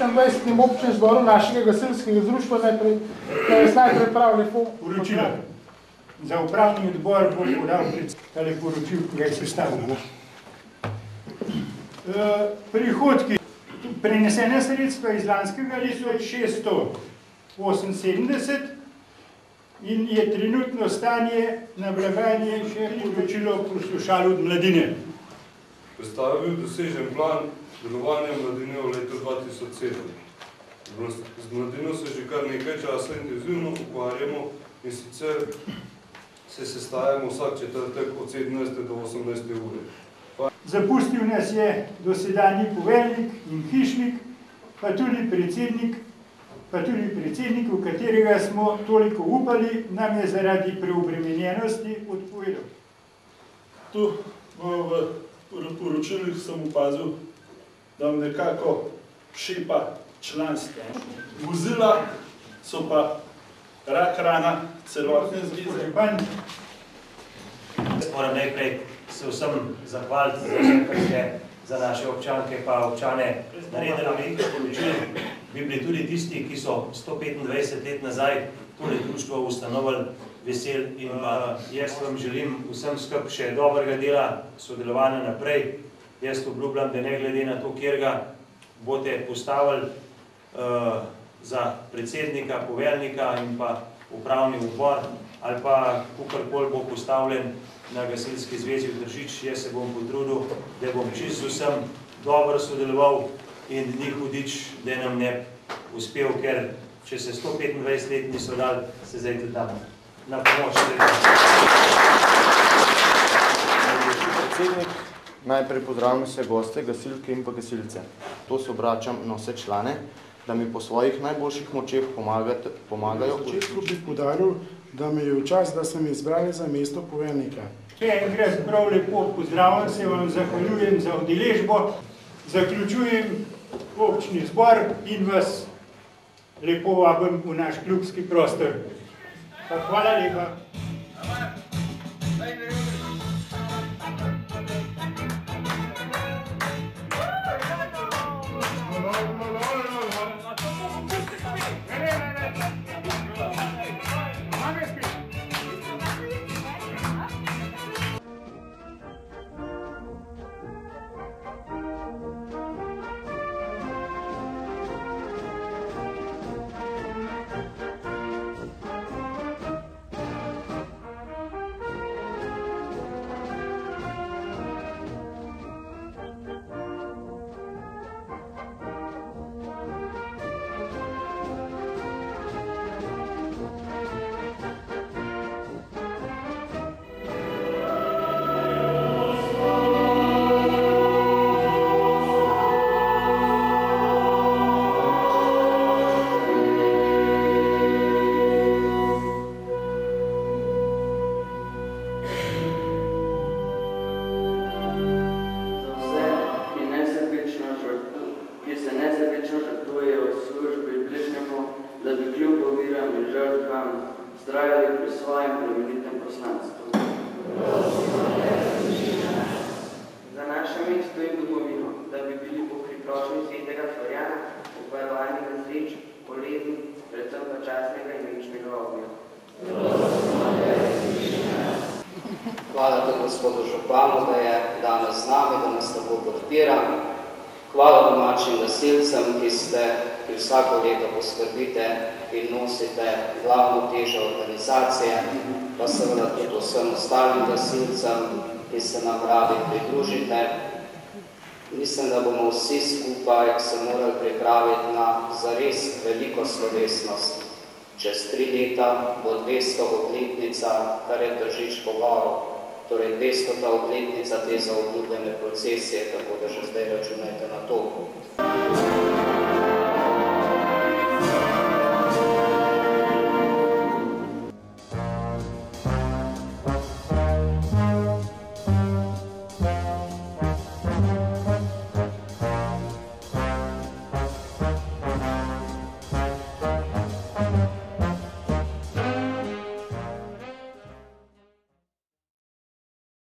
26. občnem zboru našega gasilskega društva najprej prav lepo poročilo. Za upravni odbor bom podal tale poročil, ki ga je sestavljeno. Prihodki, prenesene sredstva iz lanskega leta 678 in je trenutno stanje na blagajni še poročilo poslušalo od Mladine. Predstavil dosežen plan delovanja Mladine v letu 2007. Z Mladino se že kar nekaj časa intenzivno ukvarjamo in sicer se sestajamo vsak četrtek od 17. do 18. ure. Zapustil nas je dosedanji poveljnik in hišnik, pa tudi predsednik, v katerega smo toliko upali, nam je zaradi preobremenjenosti odpovedal. Tu v poročilih sem opazil, da vam nekako šepa članstvo. Vozila so pa rak rana celotne zveze. Moram najprej se vsem zahvaliti za vse, kar ste za naše občanke pa občane naredili veliko poročil. Bi bili tudi tisti, ki so 125 let nazaj tole društvo ustanovili, vesel in pa jaz vam želim vsem skupaj še dobrega dela, sodelovanja naprej. Jaz obljubljam, da ne glede na to, kjer ga boste postavili za predsednika, poveljnika in pa upravni odbor ali pa kakorkoli bo postavljen na Gasilski zvezi v Tržič, jaz se bom potrudil, da bom čisto vsem dobro sodeloval in ni hudič, da nam ne uspel, ker če se 125 let niso dali, se zdaj tudi damo. Na pomoč. Predsednik, najprej pozdravljam vse goste, gasilke in pa gasilce. To se obračam na vse člane, da mi po svojih najboljših močeh pomagajo. Na začetku bi podaril, da mi je v čas, da sem izbrali za mesto poveljnika. Še enkrat prav lepo pozdravljam, se vam zahvaljujem za udeležbo, zaključujem občni zbor in vas lepo vabim v naš klubski prostor. Pa hvala lepa. Hvala tudi gospodu županu, da je danes z nami, da nas tako podpira. Hvala domačim gasilcem, ki vsako leto poskrbite in nosite glavno težo organizacije, pa seveda tudi vsem ostalim gasilcem, ki se nam radi pridružite. Mislim, da bomo vsi skupaj se morali pripraviti na zares veliko slovesnost. Čez 3 leta bo 200 obletnica, kar je Tržič pogovoril. Torej 200. obletnica te zaobljubljene procesije, tako da že zdaj računajte na to.